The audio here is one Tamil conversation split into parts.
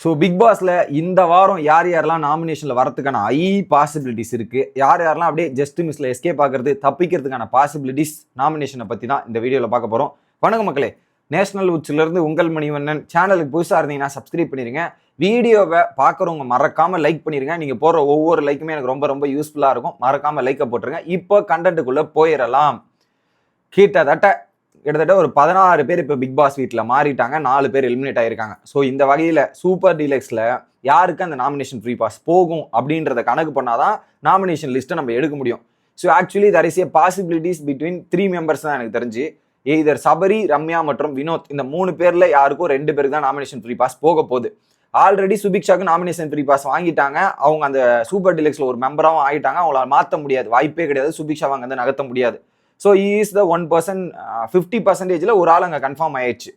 ஸோ பிக் பாஸ்ல இந்த வாரம் யார் யாரெல்லாம் நாமினேஷன்ல வரதுக்கான பாசிபிலிட்டிஸ் இருக்கு, யார் யாரெல்லாம் அப்படியே ஜஸ்ட் மிஸ்ல எஸ்கேப் ஆகிறது தப்பிக்கிறதுக்கான பாசிபிலிட்டிஸ் நாமினேஷனை பத்தி தான் இந்த வீடியோல பார்க்க போறோம். வணக்கம் மக்களே, நேஷனல் உச்சில இருந்து உங்கள் மணிவண்ணன். சேனலுக்கு புதுசாக இருந்தீங்கன்னா சப்ஸ்கிரைப் பண்ணிருங்க. வீடியோவை பார்க்குறவங்க மறக்காம லைக் பண்ணிருங்க. நீங்க போடுற ஒவ்வொரு லைக்குமே எனக்கு ரொம்ப ரொம்ப யூஸ்ஃபுல்லா இருக்கும். மறக்காம லைக்கை போட்டுருங்க. இப்போ கண்டென்ட்டுக்குள்ள போயிடலாம். கிட்டத்தட்ட ஒரு 16 பேர் இப்போ பிக் பாஸ் வீட்டில் மாறிட்டாங்க, 4 பேர் எலிமினேட் ஆயிருக்காங்க. ஸோ இந்த வகையில் சூப்பர் டீலக்ஸில் யாருக்கு அந்த நாமினேஷன் ஃப்ரீ பாஸ் போகும் அப்படின்றத கணக்கு பண்ணாதான் நாமினேஷன் லிஸ்ட்டை நம்ம எடுக்க முடியும். So actually there is a possibilities between 3 members தான் எனக்கு தெரிஞ்சு. எய்தர் சபரி, ரம்யா மற்றும் வினோத், இந்த 3 பேர்ல யாருக்கும் 2 பேருக்கு தான் நாமினேஷன் ஃப்ரீ பாஸ் போக போகுது. ஆல்ரெடி சுபிக்ஷாக்கு நாமினேஷன் ஃப்ரீ பாஸ் வாங்கிட்டாங்க. அவங்க அந்த சூப்பர் டீலக்ஸ்ல ஒரு மெம்பராகவும் ஆகிட்டாங்க. அவங்களால மாற்ற முடியாது, வாய்ப்பே கிடையாது. சுபிக்ஷா அங்கே வந்து நகர்த்த முடியாது. So is the 1%, 50%. ஒரு ஆள் அங்கே கன்ஃபார்ம் ஆயிடுச்சு.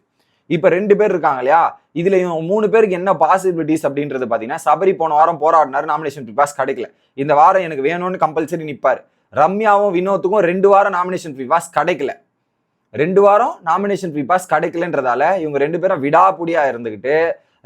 இப்போ 2 பேர் இருக்காங்க இல்லையா, இதுல 3 பேருக்கு என்ன பாசிபிலிட்டிஸ் அப்படின்றது பார்த்தீங்கன்னா, சபரி போன வாரம் போராடினாரு, நாமினேஷன் ஃப்ரீ பாஸ் கிடைக்கல. இந்த வாரம் எனக்கு வேணும்னு கம்பல்சரி நிற்பாரு. ரம்யாவும் வினோத்துக்கும் 2 வாரம் நாமினேஷன் ஃப்ரீ பாஸ் கிடைக்கல. 2 வாரம் நாமினேஷன் ஃப்ரீ பாஸ் கிடைக்கலன்றதால இவங்க 2 பேரும் விடாப்புடியா இருந்துகிட்டு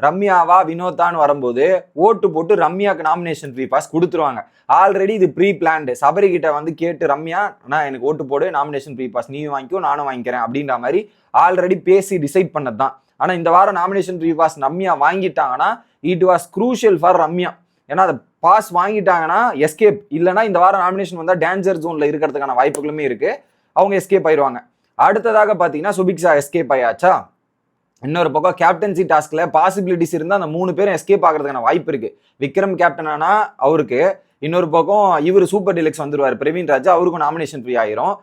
ரம்யாவா வினோத்தான்னு வரும்போது ஓட்டு போட்டு ரம்யாவுக்கு நாமினேஷன் ஃப்ரீ பாஸ் கொடுத்துருவாங்க. ஆல்ரெடி இது ப்ரீ பிளான்டு. சபரி கிட்ட வந்து கேட்டு, ரம்யா நான் எனக்கு ஓட்டு போடு, நாமினேஷன் ஃப்ரீ பாஸ் நீ வாங்கிக்கோ நானும் வாங்கிக்கிறேன் அப்படின்ற மாதிரி ஆல்ரெடி பேசி டிசைட் பண்ணது தான். ஆனால் இந்த வாரம் நாமினேஷன் ஃப்ரீ பாஸ் ரம்யா வாங்கிட்டாங்கன்னா it was crucial for Ramya. ஏன்னா அதை பாஸ் வாங்கிட்டாங்கன்னா எஸ்கேப், இல்லைன்னா இந்த வாரம் நாமினேஷன் வந்தால் டேஞ்சர் ஜோன்ல இருக்கிறதுக்கான வாய்ப்புகளுமே இருக்கு. அவங்க எஸ்கேப் ஆயிடுவாங்க. அடுத்ததாக பார்த்தீங்கன்னா சுபிக்ஷா எஸ்கேப் ஆயாச்சா. இன்னொரு பக்கம் கேப்டன்சி டாஸ்க்ல பாசிபிலிட்டிஸ் இருந்தால் அந்த 3 பேரும் எஸ்கேப் ஆகிறதுக்கான வாய்ப்பு இருக்கு. விக்ரம் கேப்டன் ஆனா அவருக்கு, இன்னொரு பக்கம் இவர் சூப்பர் டீலக்ஸ் வந்துருவார் பிரவீன் ராஜா, அவருக்கும் நாமினேஷன் ஃப்ரீ ஆயிரும்.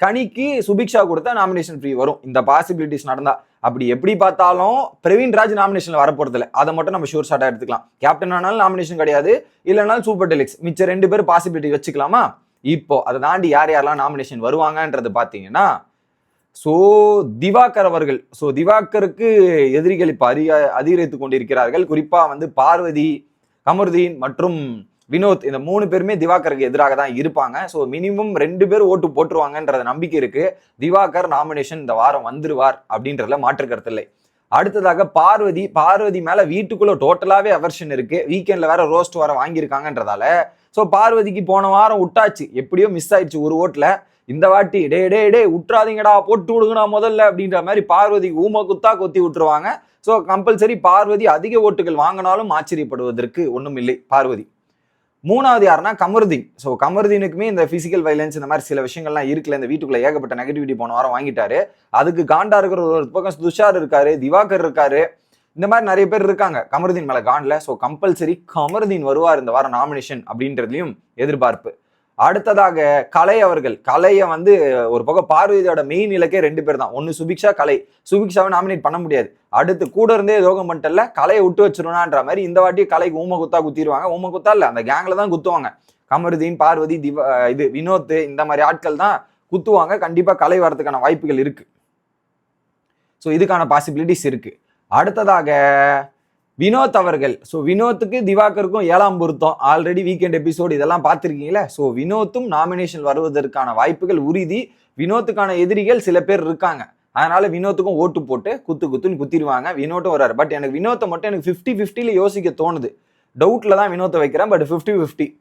கனிக்கு சுபிக்ஷா கொடுத்தா நாமினேஷன் ஃப்ரீ வரும். இந்த பாசிபிலிட்டிஸ் நடந்தா அப்படி எப்படி பார்த்தாலும் பிரவீன் ராஜ் நாமினேஷன்ல வரப்போறது இல்லை. அதை மட்டும் நம்ம ஷூர் ஷார்ட்டா எடுத்துக்கலாம். கேப்டன் ஆனாலும் நாமினேஷன் கிடையாது, இல்லைனாலும் சூப்பர் டீலக்ஸ். மிச்சம் 2 பேர் பாசிபிலிட்டி வச்சுக்கலாமா. இப்போ அதை தாண்டி யார் யாரெல்லாம் நாமினேஷன் வருவாங்கன்றது பார்த்தீங்கன்னா, ஸோ திவாகர் அவர்கள். ஸோ திவாகருக்கு எதிரிகள் இப்போ அதிகரித்து கொண்டிருக்கிறார்கள். குறிப்பா வந்து பார்வதி, கமருதீன் மற்றும் வினோத், இந்த 3 பேருமே திவாகருக்கு எதிராக தான் இருப்பாங்க. ஸோ மினிமம் 2 பேர் ஓட்டு போட்டுருவாங்கன்ற நம்பிக்கை இருக்கு. திவாகர் நாமினேஷன் இந்த வாரம் வந்துருவார் அப்படின்றதுல மாற்று கருத்து இல்லை. அடுத்ததாக பார்வதி மேல வீட்டுக்குள்ள டோட்டலாவே அவர்ஷன் இருக்கு. வீக்கெண்ட்ல வேற ரோஸ்ட் வர வாங்கியிருக்காங்கன்றதால ஸோ பார்வதிக்கு போன வாரம் விட்டாச்சு, எப்படியோ மிஸ் ஆயிடுச்சு ஒரு ஓட்டுல. இந்த வாட்டி டே விட்டுறாதீங்கடா, போட்டு விடுங்கடா முதல்ல அப்படின்ற மாதிரி பார்வதிக்கு ஊம குத்தா கொத்தி விட்டுருவாங்க. ஸோ கம்பல்சரி பார்வதி அதிக ஓட்டுகள் வாங்கினாலும் ஆச்சரியப்படுவதற்கு ஒன்றும் இல்லை. பார்வதி. 3வது யாருன்னா கமருதீன். ஸோ கமருதீனுக்குமே இந்த பிசிக்கல் வைலன்ஸ் இந்த மாதிரி சில விஷயங்கள்லாம் இருக்குல்ல. இந்த வீட்டுக்குள்ள ஏகப்பட்ட நெகட்டிவிட்டி போன வாரம் வாங்கிட்டாரு. அதுக்கு காண்டா இருக்கிற ஒரு பக்கம் துஷார் இருக்காரு, திவாகர் இருக்காரு, இந்த மாதிரி நிறைய பேர் இருக்காங்க கமருதீன் மேல காண்ட்ல. ஸோ கம்பல்சரி கமருதீன் வருவார் இந்த வாரம் நாமினேஷன் அப்படின்றதுலையும் எதிர்பார்ப்பு. அடுத்ததாக கலை அவர்கள். கலையை வந்து ஒரு பக்கம் பார்வதியோட மெயின் இலக்கே 2 பேர் தான். ஒன்னு சுபிக்ஷா, கலை. சுபிக்ஷாவை நாமினேட் பண்ண முடியாது. அடுத்து கூட இருந்தே யோகம் பண்ணிட்டல, கலையை விட்டு வச்சிருவான்ற மாதிரி இந்த வாட்டி கலைக்கு ஊம குத்தா குத்திடுவாங்க. ஊம குத்தா இல்ல, அந்த கேங்ல தான் குத்துவாங்க. கமருதீன், பார்வதி, வினோத், இந்த மாதிரி ஆட்கள் தான் குத்துவாங்க. கண்டிப்பா கலை வரதுக்கான வாய்ப்புகள் இருக்கு. ஸோ இதுக்கான பாசிபிலிட்டிஸ் இருக்கு. அடுத்ததாக வினோத் அவர்கள். ஸோ வினோத்துக்கு திவாகருக்கும் 7ஆம் பொருத்தம். ஆல்ரெடி வீக்கெண்ட் எபிசோடு இதெல்லாம் பார்த்துருக்கீங்களே. ஸோ வினோத்தும் நாமினேஷன் வருவதற்கான வாய்ப்புகள் உறுதி. வினோத்துக்கான எதிரிகள் சில பேர் இருக்காங்க. அதனால வினோத்துக்கும் ஓட்டு போட்டு குத்துன்னு குத்திடுவாங்க. வினோட்டும் வர்றாரு. பட் எனக்கு வினோத்தை மட்டும் எனக்கு 50-50 யோசிக்க தோணுது. டவுட்ல தான் வினோத்தை வைக்கிறேன். பட் 50-50.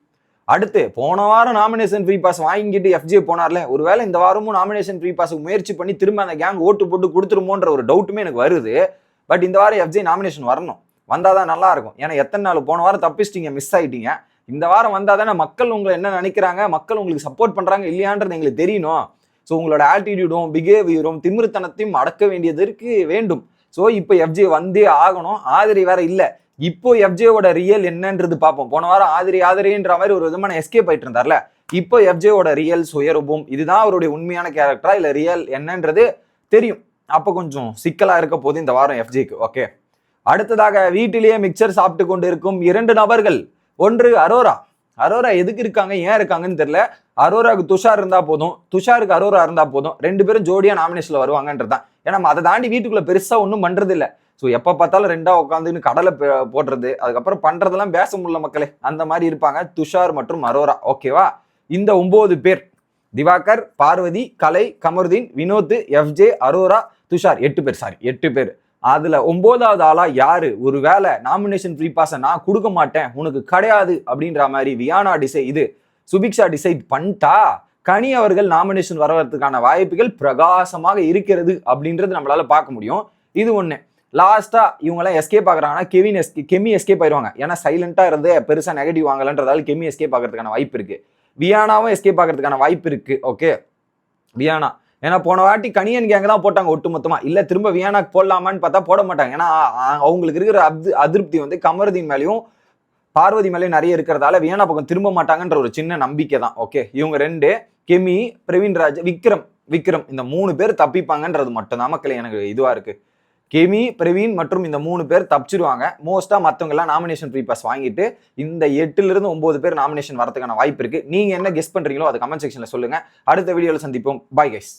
அடுத்து போன வாரம் நாமினேஷன் ஃப்ரீ பாஸ் வாங்கிட்டு எஃப்ஜே போனார்ல, ஒருவேளை இந்த வாரமும் நாமினேஷன் ஃப்ரீ பாஸ் முயற்சி பண்ணி திரும்ப அந்த கேங் ஓட்டு போட்டு கொடுத்துருமோன்ற ஒரு டவுட்டுமே எனக்கு வருது. பட் இந்த வாரம் எஃப்ஜே நாமினேஷன் வரணும். வந்தாதான் நல்லா இருக்கும். ஏன்னா எத்தனை நாள் போன வாரம் தப்பிச்சிட்டீங்க, மிஸ் ஆயிட்டீங்க. இந்த வாரம் வந்தாதானே மக்கள் உங்களை என்ன நினைக்கிறாங்க, மக்கள் உங்களுக்கு சப்போர்ட் பண்றாங்க இல்லையான்றது எங்களுக்கு தெரியணும். ஸோ உங்களோட ஆட்டிடியூடும் பிஹேவியரும் திமிருத்தனத்தையும் அடக்க வேண்டியதற்கு வேண்டும். ஸோ இப்போ எஃப்ஜே வந்தே ஆகணும். ஆதிரி வேற இல்லை. இப்போ எஃப்ஜேவோட ரியல் என்னன்றது பார்ப்போம். போன வாரம் ஆதிரின்ற மாதிரி ஒரு விதமான எஸ்கேப் ஆயிட்டு இருந்தார்ல, இப்போ எஃப்ஜேவோட ரியல் சுயரூபம் இதுதான் அவருடைய உண்மையான கேரக்டரா இல்ல ரியல் என்னன்றது தெரியும். அப்போ கொஞ்சம் சிக்கலா இருக்க போது இந்த வாரம் எஃப்ஜேக்கு. ஓகே. அடுத்ததாக வீட்டிலேயே மிக்சர் சாப்பிட்டு கொண்டு இருக்கும் 2 நபர்கள். ஒன்று அரோரா. அரோரா எதுக்கு இருக்காங்க, ஏன் இருக்காங்கன்னு தெரியல. அரோராவுக்கு துஷார் இருந்தா போதும், துஷாருக்கு அரோரா இருந்தா போதும். 2 பேரும் ஜோடியா நாமினேஷன்ல வருவாங்கன்றதான். ஏன்னா அதை தாண்டி வீட்டுக்குள்ள பெருசா ஒன்றும் பண்றது இல்லை. ஸோ எப்போ பார்த்தாலும் 2ஆ உட்காந்துன்னு கடலை போடுறது, அதுக்கப்புறம் பண்றதெல்லாம் பேச முடியல மக்களே, அந்த மாதிரி இருப்பாங்க துஷார் மற்றும் அரோரா. ஓகேவா. இந்த 9 பேர் திவாகர், பார்வதி, கலை, கமருதீன், வினோத், எஃப்ஜே, அரோரா, துஷார் 8 பேர். அதுல 9வது ஆளா யாரு? ஒருவேளை நாமினேஷன் ஃப்ரீ பாஸை நான் கொடுக்க மாட்டேன், உனக்கு கிடையாது அப்படின்ற மாதிரி வியானா சுபிக்ஷா டிசைட் பண்ணிட்டா கனி அவர்கள் நாமினேஷன் வரதுக்கான வாய்ப்புகள் பிரகாசமாக இருக்கிறது அப்படின்றது நம்மளால பார்க்க முடியும். இது ஒண்ணு. லாஸ்டா இவங்கெல்லாம் எஸ்கேப் ஆகுறாங்கன்னா கெமி எஸ்கேப் ஆயிடுவாங்க. ஏன்னா சைலண்டா இருந்து பெருசா நெகட்டிவ் வாங்கலன்றதால கெமி எஸ்கேப் ஆகிறதுக்கான வாய்ப்பு இருக்கு. வியானாவும் எஸ்கேப் ஆகிறதுக்கான வாய்ப்பு இருக்கு. ஓகே, வியானா ஏன்னா போன வாட்டி கனியன் கேங்க தான் போட்டாங்க ஒட்டு மொத்தமா. இல்ல திரும்ப வியானாக்கு போடலாமான்னு பார்த்தா போட மாட்டாங்க. ஏன்னா அவங்களுக்கு இருக்கிற அதிருப்தி வந்து கமருதீன் மேலேயும் பார்வதி மேலேயும் நிறைய இருக்கிறதால வியானா பக்கம் திரும்ப மாட்டாங்கன்ற ஒரு சின்ன நம்பிக்கை தான். ஓகே, இவங்க 2 கெமி, பிரவீன்ராஜ், விக்ரம் இந்த 3 பேர் தப்பிப்பாங்கன்றது மட்டும் தான் மக்கள் எனக்கு இதுவா இருக்கு. கெமி, பிரவீன் மற்றும் இந்த 3 பேர் தப்பிச்சிருவாங்க. மோஸ்டா மற்றவங்க எல்லாம் நாமினேஷன் ஃப்ரீ பாஸ் வாங்கிட்டு இந்த 8ல இருந்து 9 பேர் நாமினேஷன் வரதுக்கான வாய்ப்பு இருக்கு. நீங்க என்ன கெஸ் பண்றீங்களோ அதை கமெண்ட் செக்ஷன்ல சொல்லுங்க. அடுத்த வீடியோல சந்திப்போம். Bye guys.